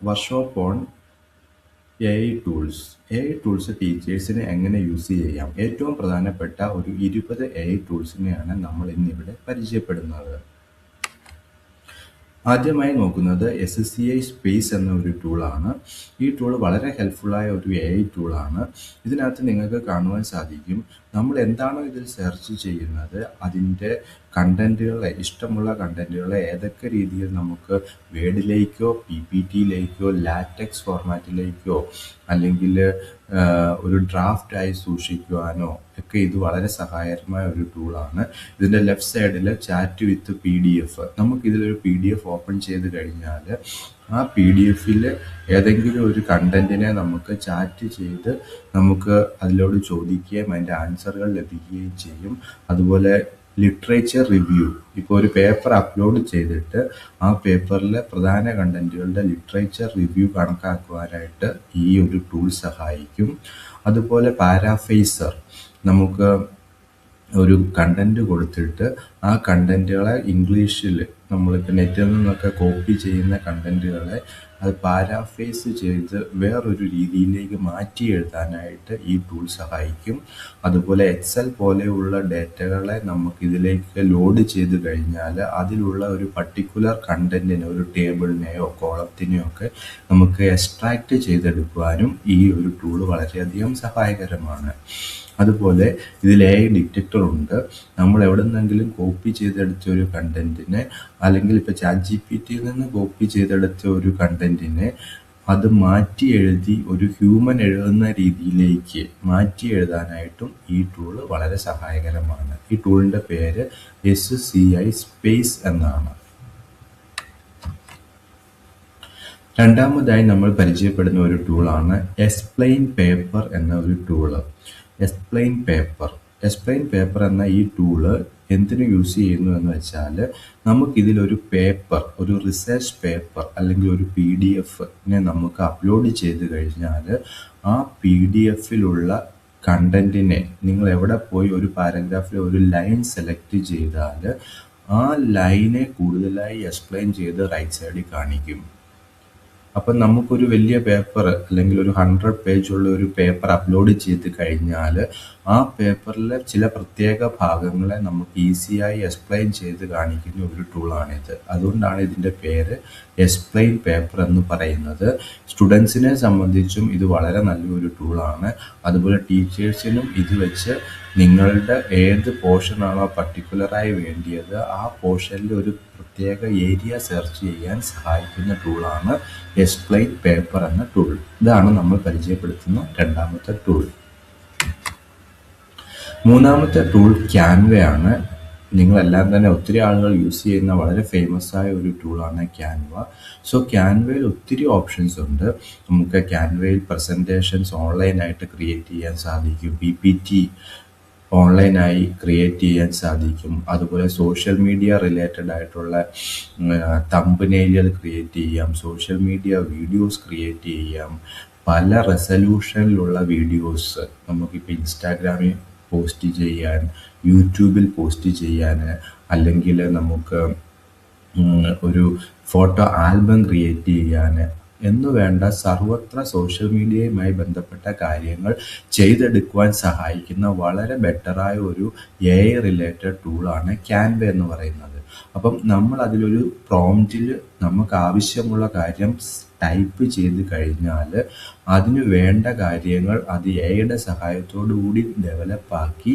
Workshop on A I tools ടീച്ചേഴ്സിന് എങ്ങനെ use ചെയ്യാം? ഏറ്റവും പ്രധാനപ്പെട്ട ഒരു 20 എ ഐ ടൂൾസിനെയാണ് നമ്മൾ ഇന്നിവിടെ പരിചയപ്പെടുന്നത്. ആദ്യമായി നോക്കുന്നത് SSCI സ്പേസ് എന്ന ഒരു ടൂളാണ്. ഈ ടൂൾ വളരെ ഹെൽപ്ഫുള്ളായ ഒരു എ ഐ ടൂളാണ്. ഇതിനകത്ത് നിങ്ങൾക്ക് കാണുവാൻ സാധിക്കും നമ്മൾ എന്താണോ ഇതിൽ സെർച്ച് ചെയ്യുന്നത് അതിൻ്റെ കണ്ടൻറ്റുകളെ, ഇഷ്ടമുള്ള കണ്ടൻറ്റുകളെ ഏതൊക്കെ രീതിയിൽ നമുക്ക് വേർഡിലേക്കോ PPTയിലേക്കോ ലാറ്റക്സ് ഫോർമാറ്റിലേക്കോ അല്ലെങ്കിൽ ഒരു ഡ്രാഫ്റ്റായി സൂക്ഷിക്കുവാനോ ഒക്കെ ഇത് വളരെ സഹായകരമായ ഒരു ടൂളാണ്. ഇതിൻ്റെ ലെഫ്റ്റ് സൈഡിൽ chat with PDF, നമുക്കിതിലൊരു PDF open ചെയ്ത് കഴിഞ്ഞാൽ ആ PDF ഏതെങ്കിലും ഒരു കണ്ടന്റിനെ നമുക്ക് ചാറ്റ് ചെയ്ത് നമുക്ക് അതിലോട് ചോദിക്കുകയും അതിൻ്റെ ആൻസറുകൾ ലഭിക്കുകയും ചെയ്യും. അതുപോലെ ലിറ്ററേച്ചർ റിവ്യൂ, ഇപ്പോൾ ഒരു പേപ്പർ അപ്ലോഡ് ചെയ്തിട്ട് ആ പേപ്പറിലെ പ്രധാന കണ്ടന്റുകളുടെ ലിറ്ററേച്ചർ റിവ്യൂ കണക്കാക്കുവാനായിട്ട് ഈ ഒരു ടൂൾ സഹായിക്കും. അതുപോലെ പാരാഫ്രേസർ, നമുക്ക് ഒരു കണ്ടന്റ് കൊടുത്തിട്ട് ആ കണ്ടന്റുകളെ ഇംഗ്ലീഷിൽ നമ്മളിപ്പോൾ നെറ്റിൽ നിന്നൊക്കെ കോപ്പി ചെയ്യുന്ന കണ്ടന്റുകളെ അത് പാരാഫ്രേസ് ചെയ്ത് വേറൊരു രീതിയിലേക്ക് മാറ്റി എഴുതാനായിട്ട് ഈ ടൂൾ സഹായിക്കും. അതുപോലെ എക്സൽ പോലെയുള്ള ഡേറ്റകളെ നമുക്കിതിലേക്ക് ലോഡ് ചെയ്ത് കഴിഞ്ഞാൽ അതിലുള്ള ഒരു പർട്ടിക്കുലർ കണ്ടന്റിനെ, ഒരു ടേബിളിനെയോ കോളത്തിനെയോ ഒക്കെ നമുക്ക് എക്സ്ട്രാക്റ്റ് ചെയ്തെടുക്കുവാനും ഈ ഒരു ടൂൾ വളരെയധികം സഹായകരമാണ്. അതുപോലെ ഇതിൽ AI ഡിറ്റക്ടർ ഉണ്ട്. നമ്മൾ എവിടെ നിന്നെങ്കിലും കോപ്പി ചെയ്തെടുത്ത ഒരു കണ്ടന്റിനെ, അല്ലെങ്കിൽ ഇപ്പോൾ ChatGPTയിൽ നിന്ന് കോപ്പി ചെയ്തെടുത്ത ഒരു കണ്ടന്റിനെ അത് മാറ്റി എഴുതി ഒരു ഹ്യൂമൻ എഴുതുന്ന രീതിയിലേക്ക് മാറ്റി എഴുതാനായിട്ടും ഈ ടൂള് വളരെ സഹായകരമാണ്. ഈ ടൂളിൻ്റെ പേര് SSCI സ്പേസ് എന്നാണ്. രണ്ടാമതായി നമ്മൾ പരിചയപ്പെടുന്ന ഒരു ടൂളാണ് എക്സ്പ്ലെയിൻ പേപ്പർ എന്ന ഒരു ടൂള്. എക്സ്പ്ലെയിൻ പേപ്പർ എന്ന ഈ ടൂള് എന്തിനു യൂസ് ചെയ്യുന്നു എന്ന് വെച്ചാൽ, നമുക്കിതിലൊരു പേപ്പർ, ഒരു റിസർച്ച് പേപ്പർ അല്ലെങ്കിൽ ഒരു PDF-നെ നമുക്ക് അപ്ലോഡ് ചെയ്ത് കഴിഞ്ഞാൽ ആ PDF-ലുള്ള കണ്ടന്റിനെ നിങ്ങൾ എവിടെ പോയി ഒരു പാരഗ്രാഫിൽ ഒരു ലൈൻ സെലക്ട് ചെയ്താൽ ആ ലൈനെ കൂടുതലായി എക്സ്പ്ലെയിൻ ചെയ്ത് റൈറ്റ് സൈഡിൽ കാണിക്കും. അപ്പം നമുക്കൊരു വലിയ പേപ്പർ അല്ലെങ്കിൽ ഒരു 100 പേജുള്ള ഒരു പേപ്പർ അപ്ലോഡ് ചെയ്ത് കഴിഞ്ഞാൽ ആ പേപ്പറിലെ ചില പ്രത്യേക ഭാഗങ്ങളെ നമുക്ക് ഈസിയായി എക്സ്പ്ലെയിൻ ചെയ്ത് കാണിക്കുന്ന ഒരു ടൂളാണിത്. അതുകൊണ്ടാണ് ഇതിൻ്റെ പേര് എക്സ്പ്ലെയിൻ പേപ്പർ എന്ന് പറയുന്നത്. സ്റ്റുഡൻസിനെ സംബന്ധിച്ചും ഇത് വളരെ നല്ലൊരു ടൂളാണ്. അതുപോലെ ടീച്ചേഴ്സിനും ഇത് വെച്ച് നിങ്ങളുടെ ഏത് പോർഷനാണോ പർട്ടിക്കുലറായി വേണ്ടിയത് ആ പോർഷനിൽ ഒരു പ്രത്യേക ഏരിയ സെർച്ച് ചെയ്യാൻ സഹായിക്കുന്ന ടൂളാണ് എക്സ്പ്ലെയിൻ പേപ്പർ എന്ന ടൂൾ. ഇതാണ് നമ്മൾ പരിചയപ്പെടുത്തുന്ന രണ്ടാമത്തെ ടൂൾ. മൂന്നാമത്തെ ടൂൾ ക്യാൻവയാണ്. നിങ്ങളെല്ലാം തന്നെ ഒത്തിരി ആളുകൾ യൂസ് ചെയ്യുന്ന വളരെ ഫേമസ് ആയ ഒരു ടൂളാണ് ക്യാൻവ. സോ ക്യാൻവയിൽ ഒത്തിരി ഓപ്ഷൻസ് ഉണ്ട്. നമുക്ക് ക്യാൻവയിൽ പ്രസൻറ്റേഷൻസ് ഓൺലൈനായിട്ട് ക്രിയേറ്റ് ചെയ്യാൻ സാധിക്കും. PPT ഓൺലൈനായി ക്രിയേറ്റ് ചെയ്യാൻ സാധിക്കും. അതുപോലെ സോഷ്യൽ മീഡിയ റിലേറ്റഡ് ആയിട്ടുള്ള തമ്പനെയിലുകൾ ക്രിയേറ്റ് ചെയ്യാം. സോഷ്യൽ മീഡിയ വീഡിയോസ് ക്രിയേറ്റ് ചെയ്യാം. പല റെസല്യൂഷനിലുള്ള വീഡിയോസ് നമുക്കിപ്പോൾ ഇൻസ്റ്റാഗ്രാമിൽ പോസ്റ്റ് ചെയ്യാൻ, യൂട്യൂബിൽ പോസ്റ്റ് ചെയ്യാൻ, അല്ലെങ്കിൽ നമുക്ക് ഒരു ഫോട്ടോ ആൽബം ക്രിയേറ്റ് ചെയ്യാൻ എന്നു വേണ്ട സർവത്ര സോഷ്യൽ മീഡിയയുമായി ബന്ധപ്പെട്ട കാര്യങ്ങൾ ചെയ്തെടുക്കുവാൻ സഹായിക്കുന്ന വളരെ ബെറ്ററായ ഒരു AI റിലേറ്റഡ് ടൂളാണ് ക്യാൻവ എന്ന് പറയുന്നത്. അപ്പം നമ്മൾ അതിലൊരു പ്രോംപ്റ്റിൽ നമുക്ക് ആവശ്യമുള്ള കാര്യം ടൈപ്പ് ചെയ്ത് കഴിഞ്ഞാൽ അതിന് വേണ്ട കാര്യങ്ങൾ അത് AI-യുടെ സഹായത്തോടു കൂടി ഡെവലപ്പാക്കി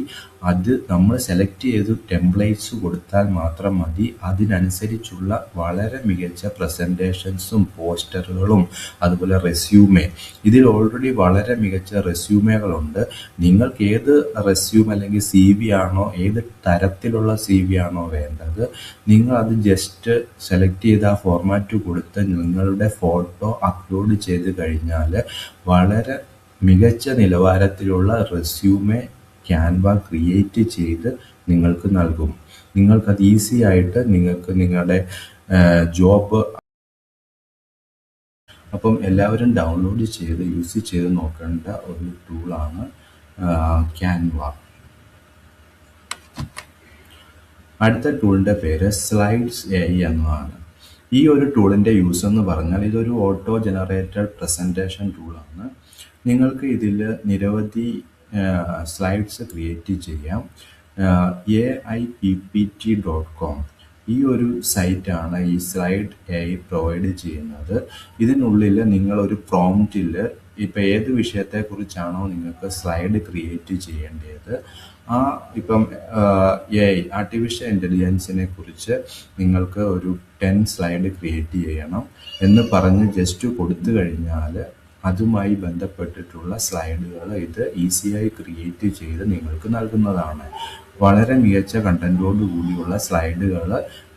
അത് നമ്മൾ സെലക്ട് ചെയ്ത് ടെംപ്ലേറ്റ്സ് കൊടുത്താൽ മാത്രം മതി. അതിനനുസരിച്ചുള്ള വളരെ മികച്ച പ്രസൻറ്റേഷൻസും പോസ്റ്ററുകളും അതുപോലെ റെസ്യൂമേ, ഇതിൽ ഓൾറെഡി വളരെ മികച്ച റെസ്യൂമേകളുണ്ട്. നിങ്ങൾക്ക് ഏത് റെസ്യൂം അല്ലെങ്കിൽ CV ആണോ, ഏത് തരത്തിലുള്ള CV ആണോ വേണ്ടത്, നിങ്ങൾ അത് ജസ്റ്റ് സെലക്ട് ചെയ്ത് ആ ഫോർമാറ്റ് കൊടുത്ത് നിങ്ങളുടെ ഫോട്ടോ അപ്ലോഡ് ചെയ്ത് കഴിഞ്ഞാൽ വളരെ മികച്ച നിലവാരത്തിലുള്ള റെസ്യൂമേ ക്യാൻവ ക്രിയേറ്റ് ചെയ്ത് നിങ്ങൾക്ക് നൽകും. നിങ്ങൾക്കത് ഈസി ആയിട്ട് നിങ്ങൾക്ക് നിങ്ങളുടെ ജോബ്, അപ്പം എല്ലാവരും ഡൗൺലോഡ് ചെയ്ത് യൂസ് ചെയ്ത് നോക്കേണ്ട ഒരു ടൂളാണ് ക്യാൻവ. അടുത്ത ടൂളിൻ്റെ പേര് സ്ലൈഡ്സ് AI എന്നതാണ്. ഈ ഒരു ടൂളിൻ്റെ യൂസ് എന്ന് പറഞ്ഞാൽ ഇതൊരു ഓട്ടോ ജനറേറ്റഡ് പ്രസൻറ്റേഷൻ ടൂളാണ്. നിങ്ങൾക്ക് ഇതിൽ നിരവധി സ്ലൈഡ്സ് ക്രിയേറ്റ് ചെയ്യാം. AIPPT.com ഈ ഒരു സൈറ്റാണ് ഈ സ്ലൈഡ് AI പ്രൊവൈഡ് ചെയ്യുന്നത്. ഇതിനുള്ളിൽ നിങ്ങളൊരു പ്രോംപ്റ്റിൽ ഇപ്പം ഏത് വിഷയത്തെക്കുറിച്ചാണോ നിങ്ങൾക്ക് സ്ലൈഡ് ക്രിയേറ്റ് ചെയ്യേണ്ടത്, ഇപ്പം AI ആർട്ടിഫിഷ്യൽ ഇൻ്റലിജൻസിനെ കുറിച്ച് നിങ്ങൾക്ക് ഒരു 10 സ്ലൈഡ് ക്രിയേറ്റ് ചെയ്യണം എന്ന് പറഞ്ഞ് ജസ്റ്റ് കൊടുത്തു കഴിഞ്ഞാൽ അതുമായി ബന്ധപ്പെട്ടിട്ടുള്ള സ്ലൈഡുകൾ ഇത് ഈസിയായി ക്രിയേറ്റ് ചെയ്ത് നിങ്ങൾക്ക് നൽകുന്നതാണ്. വളരെ മികച്ച കണ്ടൻറ്റോട് കൂടിയുള്ള സ്ലൈഡുകൾ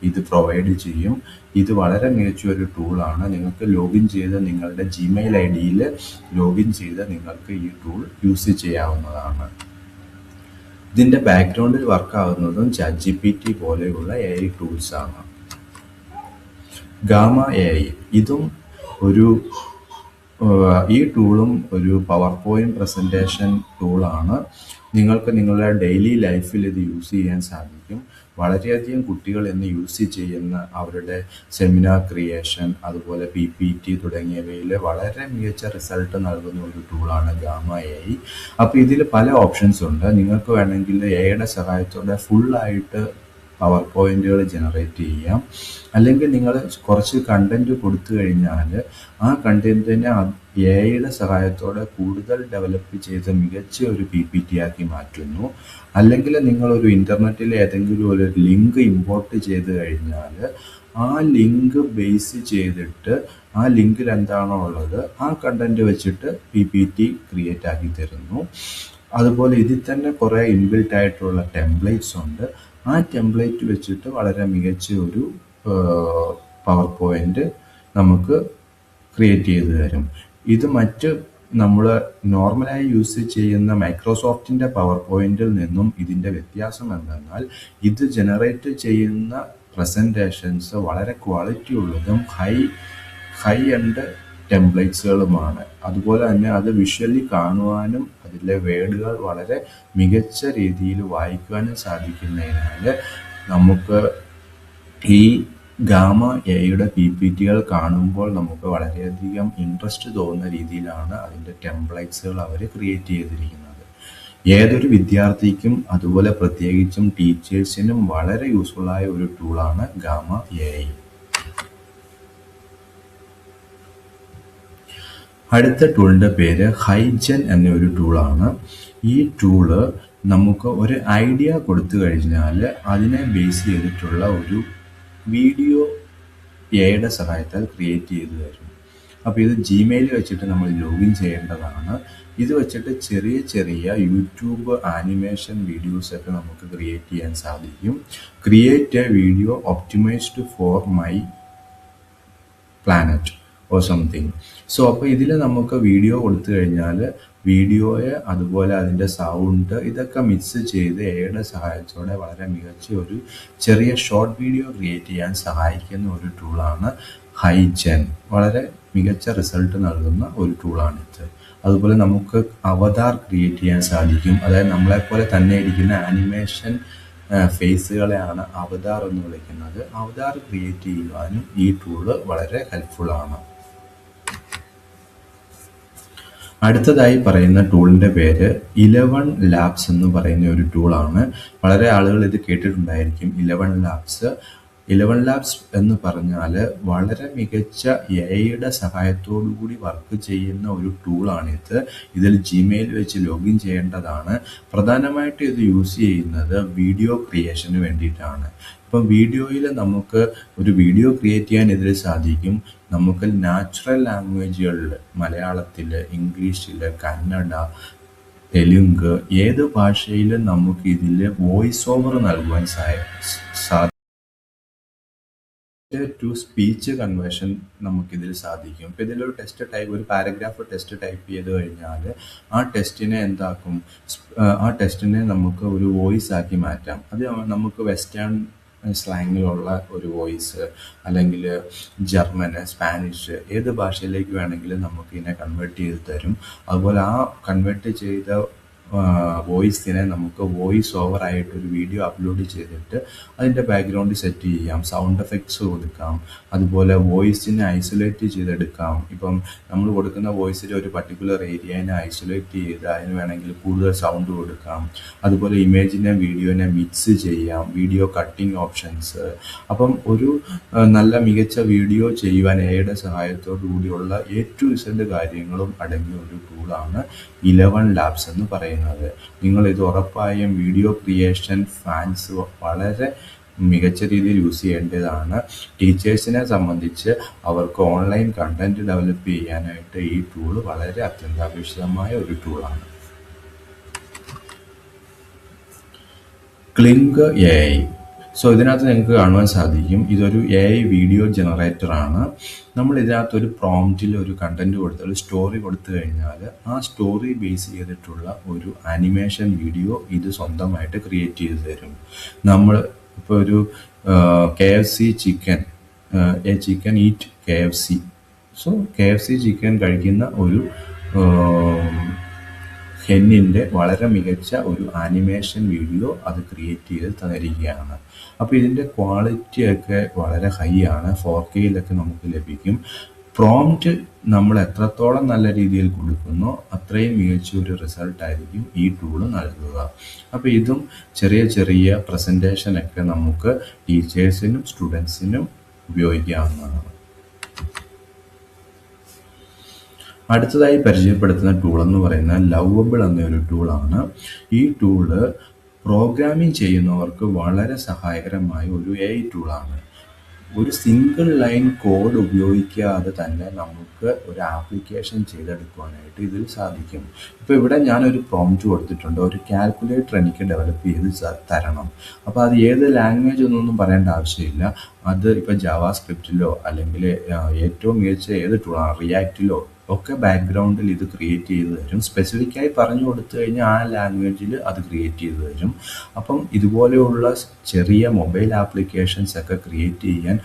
ഇത് പ്രൊവൈഡ് ചെയ്യും. ഇത് വളരെ മികച്ച ഒരു ടൂളാണ്. നിങ്ങൾക്ക് ലോഗിൻ ചെയ്ത് നിങ്ങളുടെ ജിമെയിൽ ID ലോഗിൻ ചെയ്ത് നിങ്ങൾക്ക് ഈ ടൂൾ യൂസ് ചെയ്യാവുന്നതാണ്. ഇതിൻ്റെ ബാക്ക്ഗ്രൗണ്ടിൽ വർക്കാവുന്നതും ChatGPT പോലെയുള്ള AI ടൂൾസാണ്. ഗാമ AI ഇതും ഈ ടൂളും ഒരു പവർ പോയിന്റ് പ്രസൻറ്റേഷൻ ടൂളാണ്. നിങ്ങൾക്ക് നിങ്ങളുടെ ഡെയിലി ലൈഫിൽ ഇത് യൂസ് ചെയ്യാൻ സാധിക്കും. വളരെയധികം കുട്ടികൾ ഇന്ന് യൂസ് ചെയ്യുന്ന അവരുടെ സെമിനാർ ക്രിയേഷൻ, അതുപോലെ PPT തുടങ്ങിയവയിൽ വളരെ മികച്ച റിസൾട്ട് നൽകുന്ന ഒരു ടൂളാണ് ഗാമ AI. അപ്പോൾ ഇതിൽ പല ഓപ്ഷൻസ് ഉണ്ട്. നിങ്ങൾക്ക് വേണമെങ്കിൽ AIയുടെ സഹായത്തോടെ ഫുള്ളായിട്ട് പവർ പോയിന്റുകൾ ജനറേറ്റ് ചെയ്യാം. അല്ലെങ്കിൽ നിങ്ങൾ കുറച്ച് കണ്ടന്റ് കൊടുത്തു കഴിഞ്ഞാൽ ആ കണ്ടന്റിനെ AIയുടെ സഹായത്തോടെ കൂടുതൽ ഡെവലപ്പ് ചെയ്ത് മികച്ച ഒരു PPT ആക്കി മാറ്റുന്നു. അല്ലെങ്കിൽ നിങ്ങളൊരു ഇൻ്റർനെറ്റിൽ ഏതെങ്കിലും ഒരു ലിങ്ക് ഇമ്പോർട്ട് ചെയ്ത് കഴിഞ്ഞാൽ ആ ലിങ്ക് ബേസ് ചെയ്തിട്ട് ആ ലിങ്കിൽ എന്താണോ ഉള്ളത് ആ കണ്ടന്റ് വെച്ചിട്ട് PPT ക്രിയേറ്റ് ആക്കി തരുന്നു. അതുപോലെ ഇതിൽ തന്നെ കുറേ ഇൻബിൽട്ട് ആയിട്ടുള്ള ടെംപ്ലേറ്റ്സ് ഉണ്ട്. ആ ടെംപ്ലേറ്റ് വെച്ചിട്ട് വളരെ മികച്ച ഒരു പവർ പോയിന്റ് നമുക്ക് ക്രിയേറ്റ് ചെയ്ത് തരും. ഇത് മറ്റ് നമ്മൾ നോർമലായി യൂസ് ചെയ്യുന്ന മൈക്രോസോഫ്റ്റിൻ്റെ പവർ പോയിന്റിൽ നിന്നും ഇതിൻ്റെ വ്യത്യാസം എന്തെന്നാൽ ഇത് ജനറേറ്റ് ചെയ്യുന്ന പ്രസൻറ്റേഷൻസ് വളരെ ക്വാളിറ്റി ഉള്ളതും ഹൈ എൻഡ് ടെംപ്ലേറ്റ്സുകളുമാണ്. അതുപോലെ തന്നെ അത് വിഷ്വലി കാണുവാനും അതിലെ വേർഡുകൾ വളരെ മികച്ച രീതിയിൽ വായിക്കുവാനും സാധിക്കുന്നതിനാൽ നമുക്ക് ഈ ഗാമ AIയുടെ PPTകൾ കാണുമ്പോൾ നമുക്ക് വളരെയധികം ഇൻട്രസ്റ്റ് തോന്നുന്ന രീതിയിലാണ് അതിൻ്റെ ടെംപ്ലേറ്റ്സുകൾ അവർ ക്രിയേറ്റ് ചെയ്തിരിക്കുന്നത്. ഏതൊരു വിദ്യാർത്ഥിക്കും അതുപോലെ പ്രത്യേകിച്ചും ടീച്ചേഴ്സിനും വളരെ യൂസ്ഫുള്ളായ ഒരു ടൂളാണ് ഗാമ AI. അടുത്ത ടൂളിൻ്റെ പേര് ഹൈജൻ എന്നൊരു ടൂളാണ്. ഈ ടൂള് നമുക്ക് ഒരു ഐഡിയ കൊടുത്തു കഴിഞ്ഞാൽ അതിനെ ബേസ് ചെയ്തിട്ടുള്ള ഒരു വീഡിയോ AIയുടെ സഹായത്താൽ ക്രിയേറ്റ് ചെയ്ത് തരും. അപ്പോൾ ഇത് ജിമെയിൽ വെച്ചിട്ട് നമ്മൾ ലോഗിൻ ചെയ്യേണ്ടതാണ്. ഇത് വെച്ചിട്ട് ചെറിയ യൂട്യൂബ് ആനിമേഷൻ വീഡിയോസൊക്കെ നമുക്ക് ക്രിയേറ്റ് ചെയ്യാൻ സാധിക്കും. Create A video optimised for my planet or something. So അപ്പോൾ ഇതിൽ നമുക്ക് വീഡിയോ കൊടുത്തു കഴിഞ്ഞാൽ വീഡിയോയെ അതുപോലെ അതിൻ്റെ സൗണ്ട് ഇതൊക്കെ മിക്സ് ചെയ്ത് AIയുടെ സഹായത്തോടെ വളരെ മികച്ച ഒരു ചെറിയ ഷോർട്ട് വീഡിയോ ക്രിയേറ്റ് ചെയ്യാൻ സഹായിക്കുന്ന ഒരു ടൂളാണ് ഹൈജൻ. വളരെ മികച്ച റിസൾട്ട് നൽകുന്ന ഒരു ടൂളാണിത്. അതുപോലെ നമുക്ക് അവതാർ ക്രിയേറ്റ് ചെയ്യാൻ സാധിക്കും. അതായത് നമ്മളെപ്പോലെ തന്നെ ഇരിക്കുന്ന ആനിമേഷൻ ഫേസുകളെയാണ് അവതാർ എന്ന് വിളിക്കുന്നത്. അവതാർ ക്രിയേറ്റ് ചെയ്യുവാനും ഈ ടൂള് വളരെ ഹെൽപ്ഫുള്ളാണ്. അടുത്തതായി പറയുന്ന ടൂളിൻ്റെ പേര് 11 ലാബ്സ് എന്ന് പറയുന്ന ഒരു ടൂളാണ്. വളരെ ആളുകൾ ഇത് കേട്ടിട്ടുണ്ടായിരിക്കും. 11 ലാബ്സ് എന്ന് പറഞ്ഞാൽ വളരെ മികച്ച AIയുടെ സഹായത്തോടു കൂടി വർക്ക് ചെയ്യുന്ന ഒരു ടൂളാണിത്. ഇതിൽ ജിമെയിൽ വെച്ച് ലോഗിൻ ചെയ്യേണ്ടതാണ്. പ്രധാനമായിട്ട് ഇത് യൂസ് ചെയ്യുന്നത് വീഡിയോ ക്രിയേഷന് വേണ്ടിയിട്ടാണ്. ഇപ്പം വീഡിയോയിൽ നമുക്ക് ഒരു വീഡിയോ ക്രിയേറ്റ് ചെയ്യാൻ ഇതിൽ സാധിക്കും. നമുക്ക് നാച്ചുറൽ ലാംഗ്വേജുകളിൽ മലയാളത്തിൽ, ഇംഗ്ലീഷിൽ, കന്നഡ, തെലുങ്ക് ഏത് ഭാഷയിലും നമുക്ക് ഇതിൽ വോയിസ് ഓവർ നൽകുവാൻ സാധിക്കും. ടു സ്പീച്ച് കൺവേർഷൻ നമുക്കിതിൽ സാധിക്കും. ഇപ്പം ഇതിലൊരു ഒരു പാരഗ്രാഫ് ടെസ്റ്റ് ടൈപ്പ് ചെയ്ത് കഴിഞ്ഞാൽ ആ ടെസ്റ്റിനെ നമുക്ക് ഒരു വോയിസ് ആക്കി മാറ്റാം. അത് നമുക്ക് വെസ്റ്റേൺ സ്ലാങ്ങിലുള്ള ഒരു വോയിസ് അല്ലെങ്കിൽ ജർമ്മന്, സ്പാനിഷ് ഏത് ഭാഷയിലേക്ക് വേണമെങ്കിലും നമുക്ക് ഇതിനെ കൺവേർട്ട് ചെയ്ത് തരും. അതുപോലെ ആ കൺവേർട്ട് ചെയ്ത വോയിസിനെ നമുക്ക് വോയിസ് ഓവർ ആയിട്ട് ഒരു വീഡിയോ അപ്ലോഡ് ചെയ്തിട്ട് അതിൻ്റെ ബാക്ക്ഗ്രൗണ്ട് സെറ്റ് ചെയ്യാം, സൗണ്ട് എഫക്ട്സ് കൊടുക്കാം, അതുപോലെ വോയിസിനെ ഐസൊലേറ്റ് ചെയ്തെടുക്കാം. ഇപ്പം നമ്മൾ കൊടുക്കുന്ന വോയിസിൽ ഒരു പർട്ടിക്കുലർ ഏരിയനെ ഐസൊലേറ്റ് ചെയ്ത് അതിന് വേണമെങ്കിൽ കൂടുതൽ സൗണ്ട് കൊടുക്കാം. അതുപോലെ ഇമേജിനെ വീഡിയോനെ മിക്സ് ചെയ്യാം, വീഡിയോ കട്ടിങ് ഓപ്ഷൻസ്. അപ്പം ഒരു നല്ല മികച്ച വീഡിയോ ചെയ്യുവാൻ എയുടെ സഹായത്തോടു കൂടിയുള്ള A to Z കാര്യങ്ങളും അടങ്ങിയ ഒരു ടൂളാണ് 11 ലാബ്സ് എന്ന് പറയുന്നത്. നിങ്ങൾ ഇത് ഉറപ്പായും വീഡിയോ ക്രിയേഷൻ ഫാൻസ് വളരെ മികച്ച രീതിയിൽ യൂസ് ചെയ്യേണ്ടതാണ്. ടീച്ചേഴ്സിനെ സംബന്ധിച്ച് അവർക്ക് ഓൺലൈൻ കണ്ടന്റ് ഡെവലപ്പ് ചെയ്യാനായിട്ട് ഈ ടൂൾ വളരെ അത്യന്താപേക്ഷിതമായ ഒരു ടൂളാണ്. ക്ലിങ്ക് AI. ഇതിനകത്ത് നിങ്ങൾക്ക് കാണുവാൻ സാധിക്കും, ഇതൊരു AI വീഡിയോ ജനറേറ്റർ ആണ്. നമ്മൾ ഇതിനകത്ത് ഒരു പ്രോംപ്റ്റിൽ ഒരു കണ്ടന്റ് കൊടുത്ത് ഒരു സ്റ്റോറി കൊടുത്തു കഴിഞ്ഞാൽ ആ സ്റ്റോറി ബേസ് ചെയ്തിട്ടുള്ള ഒരു ആനിമേഷൻ വീഡിയോ ഇത് സ്വന്തമായിട്ട് ക്രിയേറ്റ് ചെയ്ത് തരും. നമ്മൾ ഇപ്പോൾ ഒരു KFC chicken, A chicken eat KFC. KFC chicken കഴിക്കുന്ന ഒരു ഹെന്നിൻ്റെ വളരെ മികച്ച ഒരു ആനിമേഷൻ വീഡിയോ അത് ക്രിയേറ്റ് ചെയ്ത് തന്നിരിക്കുകയാണ്. അപ്പോൾ ഇതിൻ്റെ ക്വാളിറ്റിയൊക്കെ വളരെ ഹൈ ആണ്, 4Kയിലൊക്കെ നമുക്ക് ലഭിക്കും. പ്രോംപ്റ്റ് നമ്മൾ എത്രത്തോളം നല്ല രീതിയിൽ കൊടുക്കുന്നോ അത്രയും മികച്ച ഒരു റിസൾട്ടായിരിക്കും ഈ ടൂള് നൽകുക. അപ്പോൾ ഇതും ചെറിയ ചെറിയ പ്രസൻറ്റേഷനൊക്കെ നമുക്ക് ടീച്ചേഴ്സിനും സ്റ്റുഡൻസിനും ഉപയോഗിക്കാവുന്നതാണ്. അടുത്തതായി പരിചയപ്പെടുത്തുന്ന ടൂൾ എന്ന് പറയുന്നത് ലവബിൾ എന്നൊരു ടൂളാണ്. ഈ ടൂള് പ്രോഗ്രാമിംഗ് ചെയ്യുന്നവർക്ക് വളരെ സഹായകരമായ ഒരു AI ടൂളാണ്. ഒരു സിംഗിൾ ലൈൻ കോഡ് ഉപയോഗിക്കാതെ തന്നെ നമുക്ക് ഒരു ആപ്ലിക്കേഷൻ ചെയ്തെടുക്കുവാനായിട്ട് ഇതിൽ സാധിക്കും. ഇപ്പോൾ ഇവിടെ ഞാനൊരു പ്രോംപ്റ്റ് കൊടുത്തിട്ടുണ്ട്, ഒരു കാൽക്കുലേറ്റർ എനിക്ക് ഡെവലപ്പ് ചെയ്ത് തരണം. അപ്പോൾ അത് ഏത് ലാംഗ്വേജ് എന്നൊന്നും പറയേണ്ട ആവശ്യമില്ല. അത് ഇപ്പോൾ ജാവാസ്ക്രിപ്റ്റിലോ അല്ലെങ്കിൽ ഏറ്റവും മികച്ച ഏത് ടൂളാണ് റിയാക്റ്റിലോ ഒക്കെ ബാക്ക്ഗ്രൗണ്ടിൽ ഇത് ക്രിയേറ്റ് ചെയ്ത് തരും. സ്പെസിഫിക്കായി പറഞ്ഞു കൊടുത്തു കഴിഞ്ഞാൽ ആ ലാംഗ്വേജിൽ അത് ക്രിയേറ്റ് ചെയ്ത് തരും. അപ്പം ഇതുപോലെയുള്ള ചെറിയ മൊബൈൽ ആപ്ലിക്കേഷൻസ് ഒക്കെ ക്രിയേറ്റ് ചെയ്യാൻ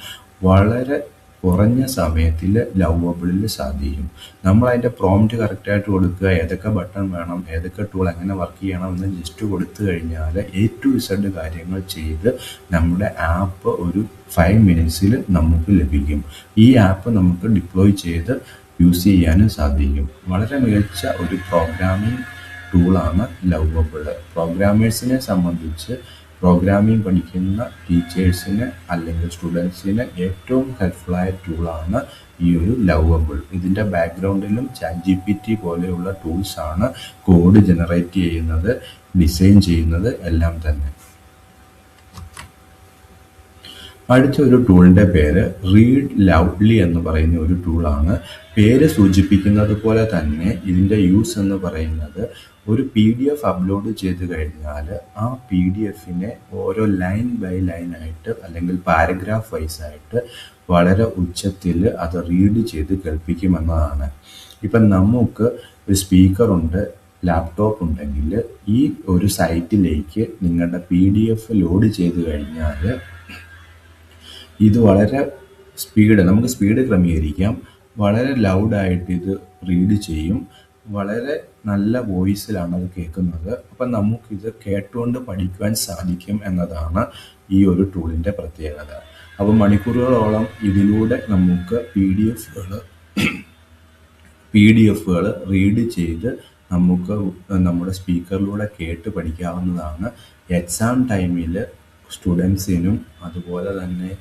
വളരെ കുറഞ്ഞ സമയത്തിൽ ലവബിളിൽ സാധിക്കും. നമ്മൾ അതിൻ്റെ പ്രോംപ്റ്റ് കറക്റ്റായിട്ട് കൊടുക്കുക, ഏതൊക്കെ ബട്ടൺ വേണം, ഏതൊക്കെ ടൂൾ എങ്ങനെ വർക്ക് ചെയ്യണം എന്ന് ജസ്റ്റ് കൊടുത്തു കഴിഞ്ഞാൽ A to Z കാര്യങ്ങൾ ചെയ്ത് നമ്മുടെ ആപ്പ് ഒരു 5 മിനിറ്റ്സിൽ നമുക്ക് ലഭിക്കും. ഈ ആപ്പ് നമുക്ക് ഡിപ്ലോയ് ചെയ്ത് യൂസ് ചെയ്യാനും സാധിക്കും. വളരെ മികച്ച ഒരു പ്രോഗ്രാമിംഗ് ടൂളാണ് ലവബിൾ. പ്രോഗ്രാമേഴ്സിനെ സംബന്ധിച്ച് പ്രോഗ്രാമിംഗ് പഠിക്കുന്ന ടീച്ചേഴ്സിന് അല്ലെങ്കിൽ സ്റ്റുഡൻസിന് ഏറ്റവും ഹെൽപ്ഫുള്ളായ ടൂളാണ് ഈ ഒരു ലവബിൾ. ഇതിൻ്റെ ബാക്ക്ഗ്രൗണ്ടിലും ChatGPT പോലെയുള്ള ടൂൾസാണ് കോഡ് ജനറേറ്റ് ചെയ്യുന്നത്, ഡിസൈൻ ചെയ്യുന്നത് എല്ലാം തന്നെ. അടുത്ത ഒരു ടൂളിൻ്റെ പേര് റീഡ് ലൗഡ്ലി എന്ന് പറയുന്ന ഒരു ടൂളാണ്. പേര് സൂചിപ്പിക്കുന്നത് പോലെ തന്നെ ഇതിൻ്റെ യൂസ് എന്ന് പറയുന്നത് ഒരു PDF അപ്ലോഡ് ചെയ്ത് കഴിഞ്ഞാൽ ആ PDFനെ ഓരോ ലൈൻ ബൈ ലൈൻ ആയിട്ട് അല്ലെങ്കിൽ പാരഗ്രാഫ് വൈസ് ആയിട്ട് വളരെ ഉച്ചത്തിൽ അത് റീഡ് ചെയ്ത് കേൾപ്പിക്കുമെന്നതാണ്. ഇപ്പം നമുക്ക് ഒരു സ്പീക്കറുണ്ട്, ലാപ്ടോപ്പ് ഉണ്ടെങ്കിൽ ഈ ഒരു സൈറ്റിലേക്ക് നിങ്ങളുടെ PDF ലോഡ് ചെയ്ത് കഴിഞ്ഞാൽ ഇത് വളരെ നമുക്ക് സ്പീഡ് ക്രമീകരിക്കാം. വളരെ ലൗഡായിട്ട് ഇത് റീഡ് ചെയ്യും. വളരെ നല്ല വോയിസിലാണ് അത് കേൾക്കുന്നത്. അപ്പം നമുക്കിത് കേട്ടുകൊണ്ട് പഠിക്കുവാൻ സാധിക്കും എന്നതാണ് ഈ ഒരു ടൂളിൻ്റെ പ്രത്യേകത. അപ്പോൾ മണിക്കൂറുകളോളം ഇതിലൂടെ നമുക്ക് PDF റീഡ് ചെയ്ത് നമുക്ക് നമ്മുടെ സ്പീക്കറിലൂടെ കേട്ട് പഠിക്കാവുന്നതാണ്. എക്സാം ടൈമിൽ സ്റ്റുഡൻസിനും അതുപോലെ തന്നെ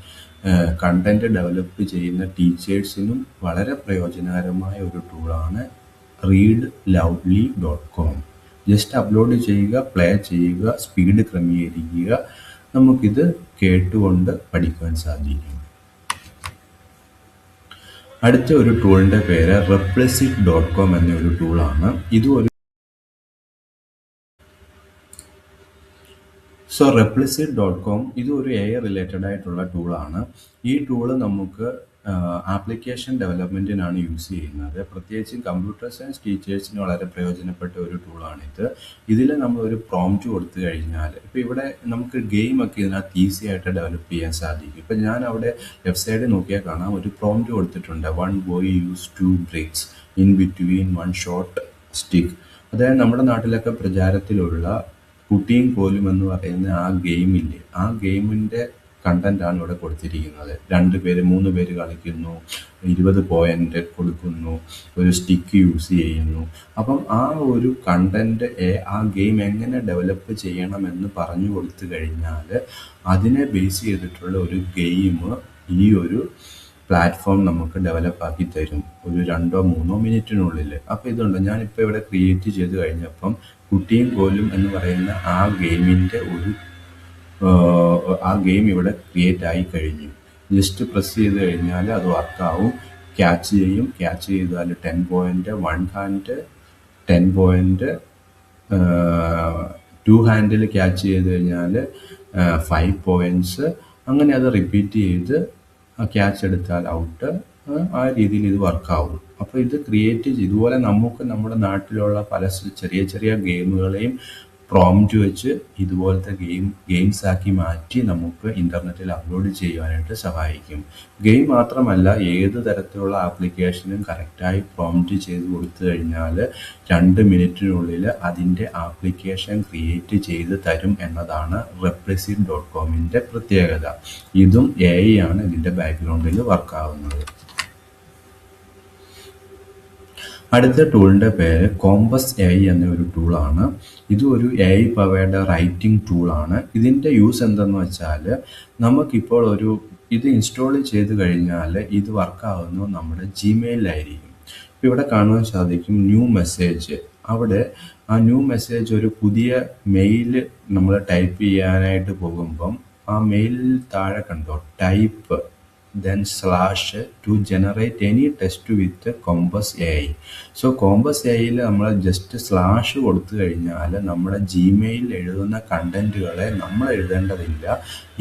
കണ്ടന്റ് ഡെവലപ്പ് ചെയ്യുന്ന ടീച്ചേഴ്സിനും വളരെ പ്രയോജനകരമായ ഒരു ടൂളാണ് readloudly.com. ജസ്റ്റ് അപ്ലോഡ് ചെയ്യുക, പ്ലേ ചെയ്യുക, സ്പീഡ് ക്രമീകരിക്കുക, നമുക്കിത് കേട്ടുകൊണ്ട് പഠിക്കുവാൻ സാധിക്കും. അടുത്ത ഒരു ടൂളിൻ്റെ പേര് Replicit.com എന്നൊരു ടൂളാണ്. ഇതും ഒരു Replicit.com ഇതൊരു AI റിലേറ്റഡ് ആയിട്ടുള്ള ടൂളാണ്. ഈ ടൂള് നമുക്ക് ആപ്ലിക്കേഷൻ ഡെവലപ്മെൻറ്റിനാണ് യൂസ് ചെയ്യുന്നത്. പ്രത്യേകിച്ച് കമ്പ്യൂട്ടർ സയൻസ് ടീച്ചേഴ്സിന് വളരെ പ്രയോജനപ്പെട്ട ഒരു ടൂളാണിത്. ഇതിൽ നമ്മളൊരു പ്രോംപ്റ്റ് കൊടുത്തു കഴിഞ്ഞാൽ ഇപ്പോൾ ഇവിടെ നമുക്ക് ഗെയിമൊക്കെ ഇതിനകത്ത് ഈസി ആയിട്ട് ഡെവലപ്പ് ചെയ്യാൻ സാധിക്കും. ഇപ്പം ഞാൻ അവിടെ ലെഫ്റ്റ് സൈഡിൽ നോക്കിയാൽ കാണാം ഒരു പ്രോംപ്റ്റ് കൊടുത്തിട്ടുണ്ട്. 1 boy used 2 bricks in between 1 short stick. അതായത് നമ്മുടെ നാട്ടിലൊക്കെ പ്രചാരത്തിലുള്ള കുട്ടിയും കോലും എന്ന് പറയുന്ന ആ ഗെയിമില്ലേ, ആ ഗെയിമിൻ്റെ കണ്ടന്റാണ് ഇവിടെ കൊടുത്തിരിക്കുന്നത്. 2 പേര് 3 പേര് കളിക്കുന്നു, 20 പോയിന്റ് കൊടുക്കുന്നു, ഒരു സ്റ്റിക്ക് യൂസ് ചെയ്യുന്നു. അപ്പം ആ ഒരു കണ്ടന്റ് ആ ഗെയിം എങ്ങനെ ഡെവലപ്പ് ചെയ്യണമെന്ന് പറഞ്ഞു കൊടുത്തു കഴിഞ്ഞാൽ അതിനെ ബേസ് ചെയ്തിട്ടുള്ള ഒരു ഗെയിം ഈ ഒരു പ്ലാറ്റ്ഫോം നമുക്ക് ഡെവലപ്പാക്കി തരും ഒരു 2-3 മിനിറ്റിനുള്ളിൽ. അപ്പോൾ ഇതുണ്ട്, ഞാനിപ്പോൾ ഇവിടെ ക്രിയേറ്റ് ചെയ്ത് കഴിഞ്ഞപ്പം കുട്ടിയും കോലും എന്ന് പറയുന്ന ആ ഗെയിമിൻ്റെ ആ ഗെയിം ഇവിടെ ക്രിയേറ്റ് ആയി കഴിഞ്ഞു. ജസ്റ്റ് പ്രസ് ചെയ്ത് കഴിഞ്ഞാൽ അത് വർക്കാവും. ക്യാച്ച് ചെയ്യും, ക്യാച്ച് ചെയ്താൽ 10 point, 1 hand 10 point, 2 handle catch ചെയ്ത് കഴിഞ്ഞാൽ 5 പോയിന്റ്സ്. അങ്ങനെ അത് റിപ്പീറ്റ് ചെയ്ത് ക്യാച്ച് എടുത്താൽ ഔട്ട്. ആ രീതിയിൽ ഇത് വർക്കാവും. അപ്പോൾ ഇത് ഇതുപോലെ നമുക്ക് നമ്മുടെ നാട്ടിലുള്ള പല ചെറിയ ചെറിയ ഗെയിമുകളെയും പ്രോംപ്റ്റ് വെച്ച് ഇതുപോലത്തെ ഗെയിംസ് ആക്കി മാറ്റി നമുക്ക് ഇൻ്റർനെറ്റിൽ അപ്ലോഡ് ചെയ്യുവാനായിട്ട് സഹായിക്കും. ഗെയിം മാത്രമല്ല, ഏത് തരത്തിലുള്ള ആപ്ലിക്കേഷനും കറക്റ്റായി പ്രോംപ്റ്റ് ചെയ്ത് കൊടുത്തു കഴിഞ്ഞാൽ 2 മിനിറ്റിനുള്ളിൽ അതിൻ്റെ ആപ്ലിക്കേഷൻ ക്രിയേറ്റ് ചെയ്ത് തരും എന്നതാണ് Replicit.comൻ്റെ പ്രത്യേകത. ഇതും AI ആണ് ഇതിൻ്റെ ബാക്ക്ഗ്രൗണ്ടിൽ വർക്കാവുന്നത്. അടുത്ത ടൂളിൻ്റെ പേര് കോമ്പസ് AI എന്ന ഒരു ടൂളാണ്. ഇത് ഒരു AI പവേർഡ് റൈറ്റിംഗ് ടൂളാണ്. ഇതിൻ്റെ യൂസ് എന്തെന്ന് വെച്ചാൽ, നമുക്കിപ്പോൾ ഇത് ഇൻസ്റ്റാൾ ചെയ്ത് കഴിഞ്ഞാൽ ഇത് വർക്കാവുന്നത് നമ്മുടെ ജിമെയിലായിരിക്കും. ഇപ്പോൾ ഇവിടെ കാണുവാൻ സാധിക്കും ന്യൂ മെസ്സേജ്. അവിടെ ആ ന്യൂ മെസ്സേജ് ഒരു പുതിയ മെയിൽ നമ്മൾ ടൈപ്പ് ചെയ്യാനായിട്ട് പോകുമ്പം ആ മെയിലിൽ താഴെ കണ്ടോ type then / to generate any text with Compass AI. So Compass AIയിൽ നമ്മൾ ജസ്റ്റ് / കൊടുത്തു കഴിഞ്ഞാൽ നമ്മുടെ ജിമെയിൽ എഴുതുന്ന കണ്ടന്റുകളെ നമ്മൾ എഴുതേണ്ടതില്ല,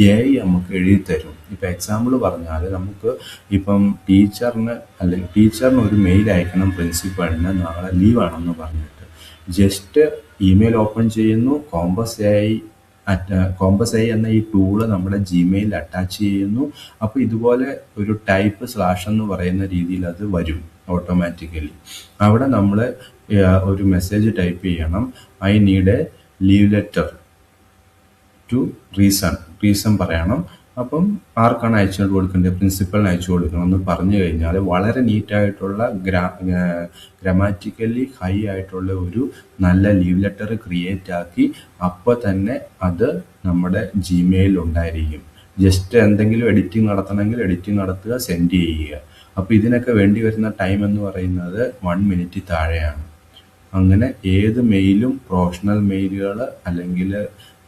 AI നമുക്ക് എഴുതി തരും. ഇപ്പം എക്സാമ്പിൾ പറഞ്ഞാൽ, നമുക്ക് ഇപ്പം ടീച്ചറിന് ഒരു മെയിൽ അയക്കണം പ്രിൻസിപ്പളിന് നാളെ ലീവാണെന്ന് പറഞ്ഞിട്ട്. ജസ്റ്റ് ഇമെയിൽ ഓപ്പൺ ചെയ്യുന്നു, കോമ്പസ് AI എന്ന ഈ ടൂള് നമ്മുടെ ജിമെയിൽ അറ്റാച്ച് ചെയ്യുന്നു. അപ്പോൾ ഇതുപോലെ ഒരു ടൈപ്പ് / എന്ന് പറയുന്ന രീതിയിൽ അത് വരും ഓട്ടോമാറ്റിക്കലി. അവിടെ നമ്മൾ ഒരു മെസ്സേജ് ടൈപ്പ് ചെയ്യണം, I need a leave letter to reason പറയണം. അപ്പം ആർക്കാണ് അയച്ചു കൊടുക്കേണ്ടത്, പ്രിൻസിപ്പളിന് അയച്ചു കൊടുക്കണം എന്ന് പറഞ്ഞു കഴിഞ്ഞാൽ വളരെ നീറ്റായിട്ടുള്ള ഗ്രാമാറ്റിക്കലി ഹൈ ആയിട്ടുള്ള ഒരു നല്ല ലീവ് ലെറ്റർ ക്രിയേറ്റ് ആക്കി അപ്പോൾ തന്നെ അത് നമ്മുടെ ജിമെയിൽ ഉണ്ടായിരിക്കും. ജസ്റ്റ് എന്തെങ്കിലും എഡിറ്റിംഗ് നടത്തണമെങ്കിൽ എഡിറ്റിംഗ് നടത്തുക, സെൻഡ് ചെയ്യുക. അപ്പോൾ ഇതിനൊക്കെ വേണ്ടി വരുന്ന ടൈം എന്ന് പറയുന്നത് 1 മിനിറ്റ് താഴെയാണ്. അങ്ങനെ ഏത് മെയിലും, പ്രൊഫഷണൽ മെയിലുകൾ അല്ലെങ്കിൽ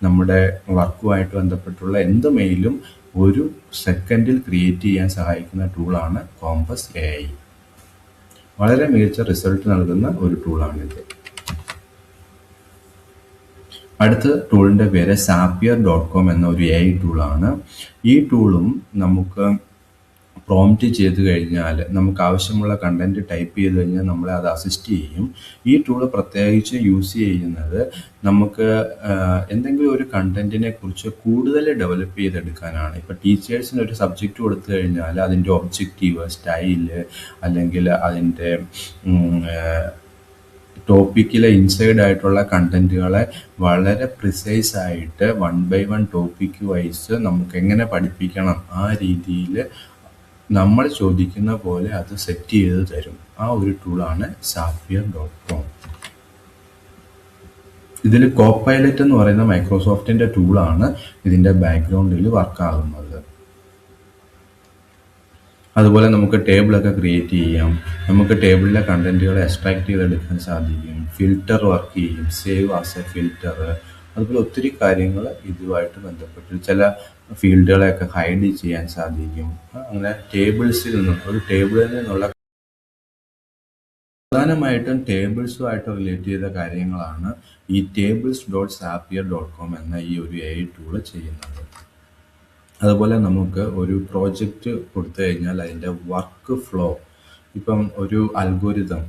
നമ്മുടെ വർക്കുമായിട്ട് ബന്ധപ്പെട്ടുള്ള എന്ത് മെയിലും 1 സെക്കൻഡിൽ ക്രിയേറ്റ് ചെയ്യാൻ സഹായിക്കുന്ന ടൂളാണ് കോമ്പസ് AI. വളരെ മികച്ച റിസൾട്ട് നൽകുന്ന ഒരു ടൂളാണിത്. അടുത്ത ടൂളിൻ്റെ പേര് Zapier.com എന്ന ഒരു AI ടൂളാണ്. ഈ ടൂളും നമുക്ക് പ്രോംപ്റ്റ് ചെയ്ത് കഴിഞ്ഞാൽ, നമുക്ക് ആവശ്യമുള്ള കണ്ടന്റ് ടൈപ്പ് ചെയ്ത് കഴിഞ്ഞാൽ നമ്മളെ അത് അസിസ്റ്റ് ചെയ്യും. ഈ ടൂള് പ്രത്യേകിച്ച് യൂസ് ചെയ്യുന്നത് നമുക്ക് എന്തെങ്കിലും ഒരു കണ്ടന്റിനെ കുറിച്ച് കൂടുതൽ ഡെവലപ്പ് ചെയ്തെടുക്കാനാണ്. ഇപ്പോൾ ടീച്ചേഴ്സിന് ഒരു സബ്ജക്റ്റ് കൊടുത്തു കഴിഞ്ഞാൽ അതിൻ്റെ ഒബ്ജക്റ്റീവ്, സ്റ്റൈല്, അല്ലെങ്കിൽ അതിൻ്റെ ടോപ്പിക്കിലെ ഇൻസൈഡ് ആയിട്ടുള്ള കണ്ടന്റുകളെ വളരെ പ്രിസൈസ് ആയിട്ട് 1 by 1 ടോപ്പിക് വൈസ് നമുക്ക് എങ്ങനെ പഠിപ്പിക്കണം ആ രീതിയിൽ നമ്മൾ ചോദിക്കുന്ന പോലെ അത് സെറ്റ് ചെയ്ത് തരും. ആ ഒരു ടൂളാണ് Zapier.com. ഇതിൽ കോപ്പൈലറ്റ് എന്ന് പറയുന്ന മൈക്രോസോഫ്റ്റിന്റെ ടൂളാണ് ഇതിന്റെ ബാക്ക്ഗ്രൗണ്ടിൽ വർക്കാകുന്നത്. അതുപോലെ നമുക്ക് ടേബിളൊക്കെ ക്രിയേറ്റ് ചെയ്യാം. നമുക്ക് ടേബിളിലെ കണ്ടന്റുകൾ എക്സ്ട്രാക്ട് ചെയ്തെടുക്കാൻ സാധിക്കും. ഫിൽറ്റർ വർക്ക് ചെയ്യും, സേവ് ആസ് എ ഫിൽറ്റർ. അതുപോലെ ഒത്തിരി കാര്യങ്ങൾ ഇതുമായിട്ട് ബന്ധപ്പെട്ട് ചില ഫീൽഡുകളെയൊക്കെ ഹൈഡ് ചെയ്യാൻ സാധിക്കും. അങ്ങനെ ഒരു ടേബിളിൽ നിന്നുള്ള പ്രധാനമായിട്ടും ടേബിൾസുമായിട്ട് റിലേറ്റ് ചെയ്ത കാര്യങ്ങളാണ് ഈ tables.zapier.com എന്ന ഈ ഒരു AI ടൂള് ചെയ്യുന്നത്. അതുപോലെ നമുക്ക് ഒരു പ്രോജക്റ്റ് കൊടുത്തു കഴിഞ്ഞാൽ അതിൻ്റെ വർക്ക് ഫ്ലോ, ഇപ്പം ഒരു അൽഗോരിതം,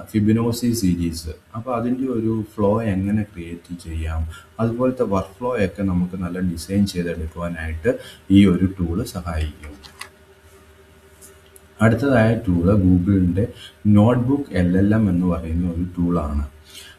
ഫിബൊനാച്ചി സീരീസ്, അപ്പോൾ അതിൻ്റെ ഒരു ഫ്ലോ എങ്ങനെ ക്രിയേറ്റ് ചെയ്യാം, അതുപോലത്തെ വർക്ക് ഫ്ലോ ഒക്കെ നമുക്ക് നല്ല ഡിസൈൻ ചെയ്തെടുക്കുവാനായിട്ട് ഈ ഒരു ടൂള് സഹായിക്കും. അടുത്തതായ ടൂള് ഗൂഗിളിൻ്റെ നോട്ട്ബുക്ക് LLM എന്ന് പറയുന്ന ഒരു ടൂളാണ്.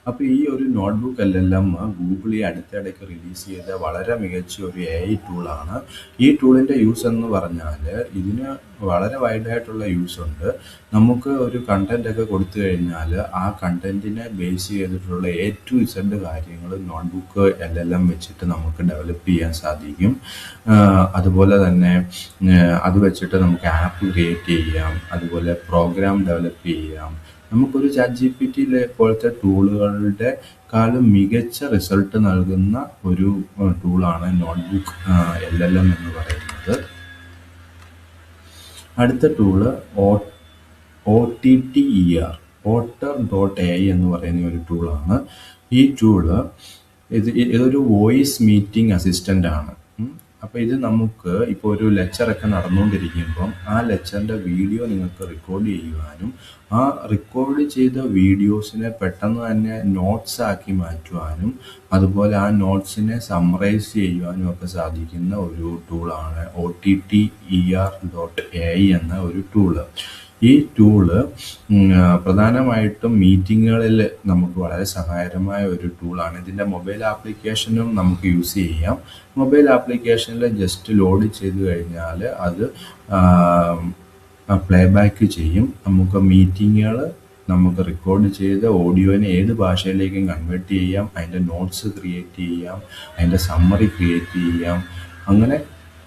അപ്പോൾ ഈ ഒരു നോട്ട്ബുക്ക് LLM ഗൂഗിൾ ഈ അടുത്തിടയ്ക്ക് റിലീസ് ചെയ്ത വളരെ മികച്ച ഒരു AI ടൂളാണ്. ഈ ടൂളിൻ്റെ യൂസ് എന്ന് പറഞ്ഞാൽ ഇതിന് വളരെ വൈഡായിട്ടുള്ള യൂസ് ഉണ്ട്. നമുക്ക് ഒരു കണ്ടന്റ് ഒക്കെ കൊടുത്തു കഴിഞ്ഞാൽ ആ കണ്ടന്റിനെ ബേസ് ചെയ്തിട്ടുള്ള A to Z കാര്യങ്ങൾ നോട്ട്ബുക്ക് LLM വെച്ചിട്ട് നമുക്ക് ഡെവലപ്പ് ചെയ്യാൻ സാധിക്കും. അതുപോലെ തന്നെ അത് വെച്ചിട്ട് നമുക്ക് ആപ്പ് ക്രിയേറ്റ് ചെയ്യാം, അതുപോലെ പ്രോഗ്രാം ഡെവലപ്പ് ചെയ്യാം. നമുക്കൊരു ChatGPT പോലത്തെ ടൂളുകളുടെ കാലം മികച്ച റിസൾട്ട് നൽകുന്ന ഒരു ടൂളാണ് നോട്ട്ബുക്ക് LLM എന്ന് പറയുന്നത്. അടുത്ത ടൂള് OTTER എന്ന് പറയുന്ന ഒരു ടൂളാണ്. ഈ ടൂള് ഇതൊരു വോയിസ് മീറ്റിംഗ് അസിസ്റ്റൻ്റ് ആണ്. അപ്പോൾ ഇത് നമുക്ക് ഇപ്പോൾ ഒരു ലെക്ചറൊക്കെ നടന്നുകൊണ്ടിരിക്കുമ്പം ആ ലെക്ചറിൻ്റെ വീഡിയോ നിങ്ങൾക്ക് റെക്കോർഡ് ചെയ്യുവാനും ആ റെക്കോർഡ് ചെയ്ത വീഡിയോസിനെ പെട്ടെന്ന് തന്നെ നോട്ട്സ് ആക്കി മാറ്റുവാനും അതുപോലെ ആ നോട്ട്സിനെ സമ്മറൈസ് ചെയ്യുവാനും ഒക്കെ സാധിക്കുന്ന ഒരു ടൂളാണ് OTTER.ai എന്ന ഒരു ടൂള്. ഈ ടൂള് പ്രധാനമായിട്ടും മീറ്റിങ്ങുകളിൽ നമുക്ക് വളരെ സഹായകരമായ ഒരു ടൂളാണ്. ഇതിൻ്റെ മൊബൈൽ ആപ്ലിക്കേഷനും നമുക്ക് യൂസ് ചെയ്യാം. മൊബൈൽ ആപ്ലിക്കേഷനിൽ ജസ്റ്റ് ലോഡ് ചെയ്ത് കഴിഞ്ഞാൽ അത് പ്ലേ ബാക്ക് ചെയ്യും. നമുക്ക് മീറ്റിങ്ങുകൾ നമുക്ക് റെക്കോർഡ് ചെയ്ത ഓഡിയോനെ ഏത് ഭാഷയിലേക്കും കൺവേർട്ട് ചെയ്യാം, അതിൻ്റെ നോട്ട്സ് ക്രിയേറ്റ് ചെയ്യാം, അതിൻ്റെ സമ്മറി ക്രിയേറ്റ് ചെയ്യാം. അങ്ങനെ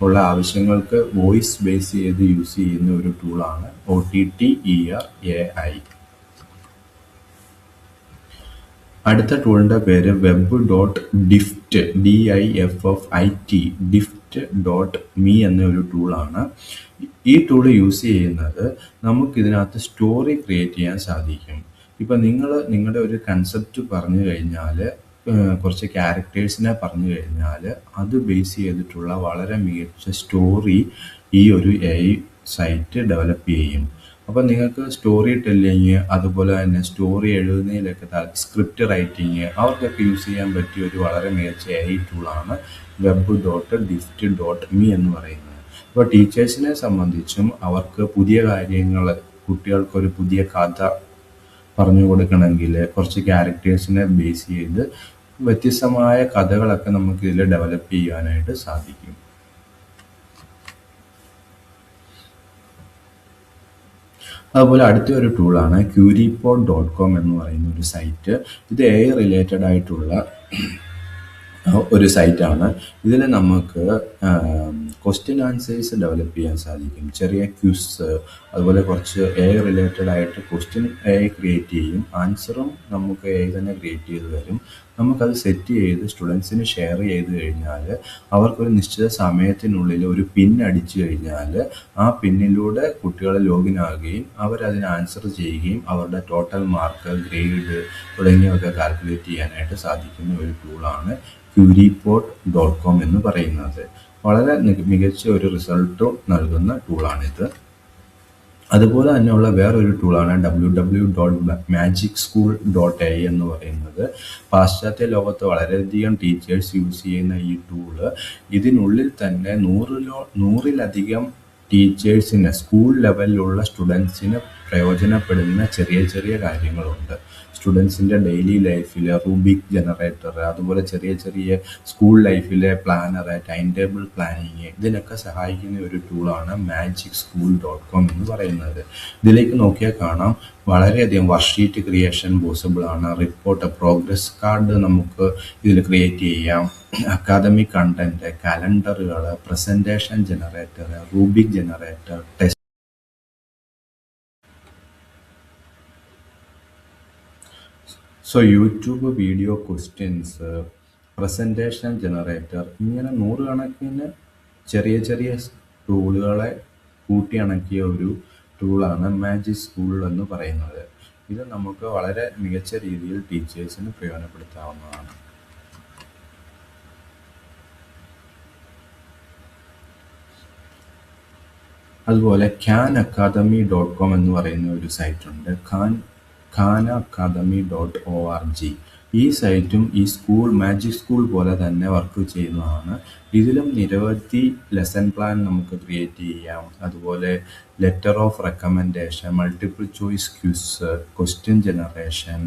ഉള്ള ആവശ്യങ്ങൾക്ക് വോയിസ് ബേസ് ചെയ്ത് യൂസ് ചെയ്യുന്ന ഒരു ടൂളാണ് OTTER.ai. അടുത്ത ടൂളിൻ്റെ പേര് web.dift dift.me എന്ന ഒരു ടൂളാണ്. ഈ ടൂള് യൂസ് ചെയ്യുന്നത് നമുക്കിതിനകത്ത് സ്റ്റോറി ക്രിയേറ്റ് ചെയ്യാൻ സാധിക്കും. ഇപ്പം നിങ്ങളുടെ ഒരു കൺസെപ്റ്റ് പറഞ്ഞു കഴിഞ്ഞാൽ കുറച്ച് ക്യാരക്ടേഴ്സിനെ പറഞ്ഞു കഴിഞ്ഞാൽ അത് ബേസ് ചെയ്തിട്ടുള്ള വളരെ മികച്ച സ്റ്റോറി ഈ ഒരു AI സൈറ്റ് ഡെവലപ്പ് ചെയ്യും. അപ്പം നിങ്ങൾക്ക് സ്റ്റോറി ടെല്ലിങ് അതുപോലെ തന്നെ സ്റ്റോറി എഴുതുന്നതിലൊക്കെ സ്ക്രിപ്റ്റ് റൈറ്റിങ് അവർക്കൊക്കെ യൂസ് ചെയ്യാൻ പറ്റിയ ഒരു വളരെ മികച്ച AI ടൂളാണ് web.dift.me എന്ന് പറയുന്നത്. അപ്പോൾ ടീച്ചേഴ്സിനെ സംബന്ധിച്ചും അവർക്ക് പുതിയ കാര്യങ്ങൾ കുട്ടികൾക്കൊരു പുതിയ കഥ പറഞ്ഞു കൊടുക്കണമെങ്കിൽ കുറച്ച് ക്യാരക്ടേഴ്സിനെ ബേസ് ചെയ്ത് വ്യത്യസ്തമായ കഥകളൊക്കെ നമുക്ക് ഇതിൽ ഡെവലപ്പ് ചെയ്യാനായിട്ട് സാധിക്കും. അതുപോലെ അടുത്ത ഒരു ടൂളാണ് QueryPod.com എന്ന് പറയുന്ന ഒരു സൈറ്റ്. ഇത് AI റിലേറ്റഡ് ആയിട്ടുള്ള ഒരു സൈറ്റാണ്. ഇതിൽ നമുക്ക് ക്വസ്റ്റ്യൻ ആൻസേഴ്സ് ഡെവലപ്പ് ചെയ്യാൻ സാധിക്കും. ചെറിയ ക്വിസ് അതുപോലെ കുറച്ച് AI റിലേറ്റഡ് ആയിട്ട് ക്വസ്റ്റ്യൻ AI ക്രിയേറ്റ് ചെയ്യും, ആൻസറും നമുക്ക് AI തന്നെ ക്രിയേറ്റ് ചെയ്ത് തരും. നമുക്കത് സെറ്റ് ചെയ്ത് സ്റ്റുഡൻസിന് ഷെയർ ചെയ്ത് കഴിഞ്ഞാൽ അവർക്കൊരു നിശ്ചിത സമയത്തിനുള്ളിൽ ഒരു പിൻ അടിച്ചു കഴിഞ്ഞാൽ ആ പിന്നിലൂടെ കുട്ടികൾ ലോഗിൻ ആകുകയും അവരതിന് ആൻസർ ചെയ്യുകയും അവരുടെ ടോട്ടൽ മാർക്ക് ഗ്രേഡ് തുടങ്ങിയവയൊക്കെ കാൽക്കുലേറ്റ് ചെയ്യാനായിട്ട് സാധിക്കുന്ന ഒരു ടൂളാണ് QueryPod.com എന്ന് പറയുന്നത്. വളരെ മികച്ച ഒരു റിസൾട്ട് നൽകുന്ന ടൂളാണിത്. അതുപോലെ തന്നെയുള്ള വേറൊരു ടൂളാണ് www.magicschool.ai എന്ന് പറയുന്നത്. പാശ്ചാത്യ ലോകത്ത് വളരെയധികം ടീച്ചേഴ്സ് യൂസ് ചെയ്യുന്ന ഈ ടൂള് ഇതിനുള്ളിൽ തന്നെ 100-ലധികം ടീച്ചേഴ്സിന് സ്കൂൾ ലെവലിലുള്ള സ്റ്റുഡൻസിന് പ്രയോജനപ്പെടുന്ന ചെറിയ ചെറിയ കാര്യങ്ങളുണ്ട്. സ്റ്റുഡൻസിൻ്റെ ഡെയിലി ലൈഫിലെ റൂബിക് ജനറേറ്റർ അതുപോലെ ചെറിയ ചെറിയ സ്കൂൾ ലൈഫിലെ പ്ലാനർ ടൈം ടേബിൾ പ്ലാനിങ് ഇതിനൊക്കെ സഹായിക്കുന്ന ഒരു ടൂളാണ് magicschool.com എന്ന് പറയുന്നത്. ഇതിലേക്ക് നോക്കിയാൽ കാണാം വളരെയധികം വർക്ക്ഷീറ്റ് ക്രിയേഷൻ പോസിബിൾ ആണ്. റിപ്പോർട്ട് പ്രോഗ്രസ് കാർഡ് നമുക്ക് ഇതിൽ ക്രിയേറ്റ് ചെയ്യാം. അക്കാദമിക് കണ്ടന്റ്, കലണ്ടറുകൾ, presentation generator, Rubik generator, test YouTube video questions, presentation generator, ഇങ്ങനെ 100 കണക്കിന് ചെറിയ ചെറിയ ടൂളുകളെ കൂട്ടിയിണക്കിയ ഒരു ടൂളാണ് മാജിക് സ്കൂൾ എന്ന് പറയുന്നത്. ഇത് നമുക്ക് വളരെ മികച്ച രീതിയിൽ ടീച്ചേഴ്സിന് പ്രയോജനപ്പെടുത്താവുന്നതാണ്. അതുപോലെ khanacademy.com എന്ന് പറയുന്ന ഒരു സൈറ്റുണ്ട്. khanacademy.org. ഈ സൈറ്റും ഈ മാജിക് സ്കൂൾ പോലെ തന്നെ വർക്ക് ചെയ്യുന്നതാണ്. ഇതിലും നിരവധി ലെസൺ പ്ലാൻ നമുക്ക് ക്രിയേറ്റ് ചെയ്യാം. അതുപോലെ letter of recommendation, multiple choice quiz, question generation,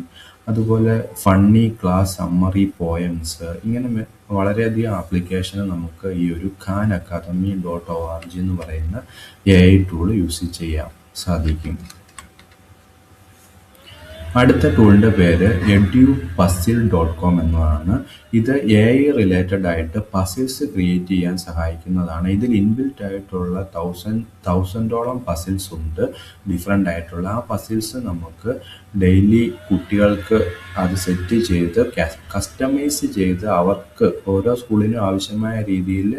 അതുപോലെ ഫണ്ണി ക്ലാസ് സമ്മറി പോയംസ്, ഇങ്ങനെ വളരെയധികം ആപ്ലിക്കേഷൻ നമുക്ക് ഈ ഒരു khanacademy.org എന്ന് പറയുന്ന AI ടൂൾ യൂസ് ചെയ്യാൻ സാധിക്കും. അടുത്ത ടൂളിൻ്റെ പേര് edupuzzle.com എന്നതാണ്. ഇത് AI റിലേറ്റഡ് ആയിട്ട് പസിൽസ് ക്രിയേറ്റ് ചെയ്യാൻ സഹായിക്കുന്നതാണ്. ഇതിൽ ഇൻബിൽറ്റ് ആയിട്ടുള്ള തൗസൻഡോളം പസിൽസ് ഉണ്ട്, ഡിഫറെൻ്റ് ആയിട്ടുള്ള. ആ പസിൽസ് നമുക്ക് ഡെയിലി കുട്ടികൾക്ക് അത് സെറ്റ് ചെയ്ത് കസ്റ്റമൈസ് ചെയ്ത് അവർക്ക് ഓരോ സ്കൂളിനും ആവശ്യമായ രീതിയിൽ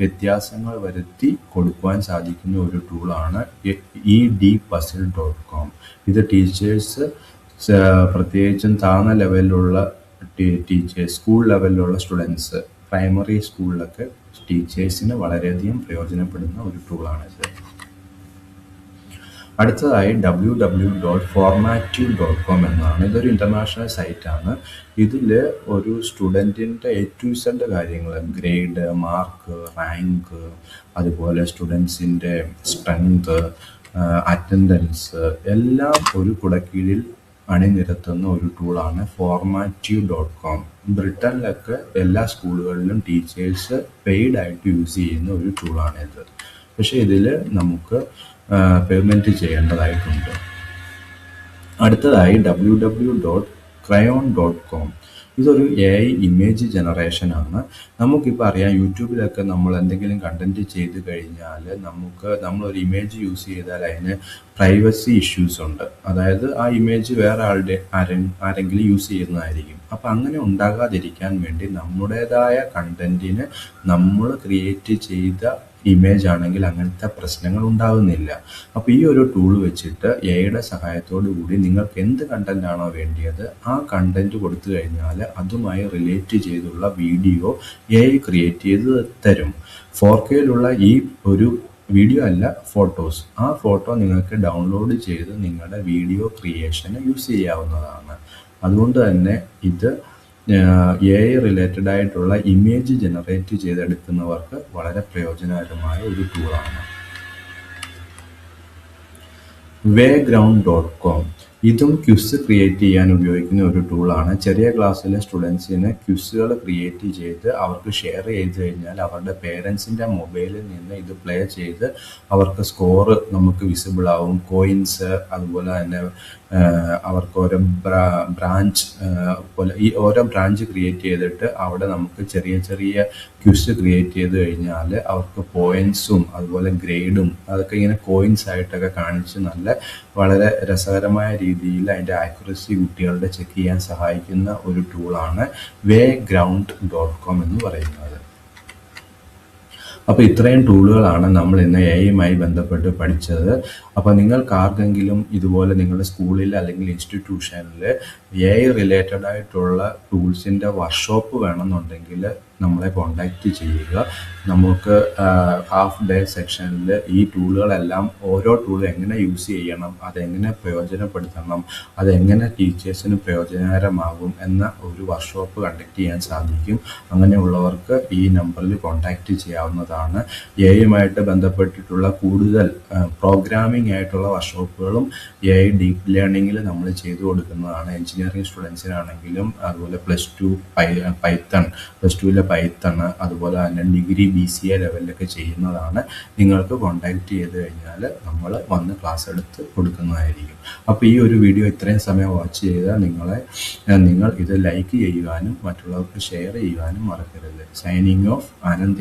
വ്യത്യാസങ്ങൾ വരുത്തി കൊടുക്കുവാൻ സാധിക്കുന്ന ഒരു ടൂളാണ് edupuzzle.com. ഇത് ടീച്ചേഴ്സ്, പ്രത്യേകിച്ചും താഴ്ന്ന ലെവലിലുള്ള ടീച്ചേഴ്സ്, സ്കൂൾ ലെവലിലുള്ള സ്റ്റുഡൻസ്, പ്രൈമറി സ്കൂളിലൊക്കെ ടീച്ചേഴ്സിന് വളരെയധികം പ്രയോജനപ്പെടുന്ന ഒരു ടൂളാണിത്. അടുത്തതായി www.formative.com എന്നാണ്. ഇതൊരു ഇൻ്റർനാഷണൽ സൈറ്റാണ്. ഇതിൽ ഒരു സ്റ്റുഡൻറ്റിൻ്റെ A to Z കാര്യങ്ങൾ, ഗ്രേഡ്, മാർക്ക്, റാങ്ക്, അതുപോലെ സ്റ്റുഡൻസിൻ്റെ സ്ട്രെങ്ത്, അറ്റൻഡൻസ് എല്ലാം ഒരു കുടക്കീഴിൽ അണിനിരത്തുന്ന ഒരു ടൂളാണ് formative.com. ബ്രിട്ടനിലൊക്കെ എല്ലാ സ്കൂളുകളിലും ടീച്ചേഴ്സ് പെയ്ഡായിട്ട് യൂസ് ചെയ്യുന്ന ഒരു ടൂളാണിത്. പക്ഷേ ഇതിൽ നമുക്ക് പേയ്മെൻറ്റ് ചെയ്യേണ്ടതായിട്ടുണ്ട്. അടുത്തതായി www.crayon.com. ഇതൊരു AI ഇമേജ് ജനറേഷൻ ആണ്. നമുക്കിപ്പോൾ അറിയാം, യൂട്യൂബിലൊക്കെ നമ്മൾ എന്തെങ്കിലും കണ്ടന്റ് ചെയ്ത് കഴിഞ്ഞാൽ നമ്മളൊരു ഇമേജ് യൂസ് ചെയ്താൽ അതിന് പ്രൈവസി ഇഷ്യൂസ് ഉണ്ട്. അതായത് ആ ഇമേജ് വേറെ ആരെങ്കിലും യൂസ് ചെയ്യുന്നതായിരിക്കും. അപ്പം അങ്ങനെ ഉണ്ടാകാതിരിക്കാൻ വേണ്ടി നമ്മുടേതായ കണ്ടന്റിന് നമ്മൾ ക്രിയേറ്റ് ചെയ്ത ഇമേജ് ആണെങ്കിൽ അങ്ങനത്തെ പ്രശ്നങ്ങൾ ഉണ്ടാകുന്നില്ല. അപ്പോൾ ഈ ഒരു ടൂൾ വെച്ചിട്ട് എഐയുടെ സഹായത്തോടു കൂടി നിങ്ങൾക്ക് എന്ത് കണ്ടന്റ് ആണോ വേണ്ടിയത് ആ കണ്ടന്റ് കൊടുത്തു കഴിഞ്ഞാൽ അതുമായി റിലേറ്റ് ചെയ്തുള്ള വീഡിയോ AI ക്രിയേറ്റ് ചെയ്ത് തരും. 4Kയിലുള്ള ഈ ഒരു വീഡിയോ അല്ല, ഫോട്ടോസ്. ആ ഫോട്ടോ നിങ്ങൾക്ക് ഡൗൺലോഡ് ചെയ്ത് നിങ്ങളുടെ വീഡിയോ ക്രിയേഷന് യൂസ് ചെയ്യാവുന്നതാണ്. അതുകൊണ്ട് തന്നെ ഇത് AI റിലേറ്റഡ് ആയിട്ടുള്ള ഇമേജ് ജനറേറ്റ് ചെയ്തെടുക്കുന്നവർക്ക് വളരെ പ്രയോജനകരമായ ഒരു ടൂളാണ്. wayground.com. ഇതും ക്വിസ് ക്രിയേറ്റ് ചെയ്യാൻ ഉപയോഗിക്കുന്ന ഒരു ടൂളാണ്. ചെറിയ ക്ലാസ്സിലെ സ്റ്റുഡൻസിന് ക്വിസുകൾ ക്രിയേറ്റ് ചെയ്ത് അവർക്ക് ഷെയർ ചെയ്ത് കഴിഞ്ഞാൽ അവരുടെ പേരൻസിൻ്റെ മൊബൈലിൽ നിന്ന് ഇത് പ്ലേ ചെയ്ത് അവർക്ക് സ്കോർ നമുക്ക് വിസിബിൾ ആവും. കോയിൻസ്, അതുപോലെ തന്നെ അവർക്ക് ഓരോ ബ്രാഞ്ച് പോലെ ഈ ഓരോ ബ്രാഞ്ച് ക്രിയേറ്റ് ചെയ്തിട്ട് അവിടെ നമുക്ക് ചെറിയ ചെറിയ ക്വിസ് ക്രിയേറ്റ് ചെയ്ത് കഴിഞ്ഞാൽ അവർക്ക് പോയിൻസും അതുപോലെ ഗ്രേഡും അതൊക്കെ ഇങ്ങനെ കോയിൻസ് ആയിട്ടൊക്കെ കാണിച്ച് വളരെ രസകരമായ രീതിയിൽ അതിൻ്റെ ആക്യുറസി കുട്ടികളുടെ ചെക്ക് ചെയ്യാൻ സഹായിക്കുന്ന ഒരു ടൂളാണ് wayground.com എന്ന് പറയുന്നത്. അപ്പോൾ ഇത്രയും ടൂളുകളാണ് നമ്മൾ ഇന്ന് എഐയുമായി ബന്ധപ്പെട്ട് പഠിച്ചത്. അപ്പോൾ നിങ്ങൾക്ക് ആർക്കെങ്കിലും ഇതുപോലെ നിങ്ങളുടെ സ്കൂളിൽ അല്ലെങ്കിൽ ഇൻസ്റ്റിറ്റ്യൂഷനിൽ AI റിലേറ്റഡ് ആയിട്ടുള്ള ടൂൾസിൻ്റെ വർക്ക്ഷോപ്പ് വേണമെന്നുണ്ടെങ്കിൽ നമ്മളെ കോണ്ടാക്റ്റ് ചെയ്യുക. നമുക്ക് ഹാഫ് ഡേ സെക്ഷനിൽ ഈ ടൂളുകളെല്ലാം ഓരോ ടൂളും എങ്ങനെ യൂസ് ചെയ്യണം, അതെങ്ങനെ പ്രയോജനപ്പെടുത്തണം, അതെങ്ങനെ ടീച്ചേഴ്സിന് പ്രയോജനകരമാകും എന്ന ഒരു വർക്ക്ഷോപ്പ് കണ്ടക്ട് ചെയ്യാൻ സാധിക്കും. അങ്ങനെയുള്ളവർക്ക് ഈ നമ്പറിൽ കോണ്ടാക്റ്റ് ചെയ്യാവുന്നതാണ്. എഐയുമായിട്ട് ബന്ധപ്പെട്ടിട്ടുള്ള കൂടുതൽ പ്രോഗ്രാമിംഗ് ആയിട്ടുള്ള വർക്ക്ഷോപ്പുകളും AI ഡീപ്പ് ലേണിങ്ങിൽ നമ്മൾ ചെയ്തു കൊടുക്കുന്നതാണ്. എഞ്ചിനീയറിംഗ് സ്റ്റുഡൻസിനാണെങ്കിലും അതുപോലെ പ്ലസ് ടുവിലെ പൈത്തൺ, അതുപോലെ തന്നെ ഡിഗ്രി BCA ലെവലിലൊക്കെ ചെയ്യുന്നതാണ്. നിങ്ങൾക്ക് കോണ്ടാക്ട് ചെയ്ത് കഴിഞ്ഞാൽ നമ്മൾ വന്ന് ക്ലാസ് എടുത്ത് കൊടുക്കുന്നതായിരിക്കും. അപ്പോൾ ഈ ഒരു വീഡിയോ ഇത്രയും സമയം വാച്ച് ചെയ്താൽ നിങ്ങൾ ഇത് ലൈക്ക് ചെയ്യുവാനും മറ്റുള്ളവർക്ക് ഷെയർ ചെയ്യുവാനും മറക്കരുത്. Signing off, Anand.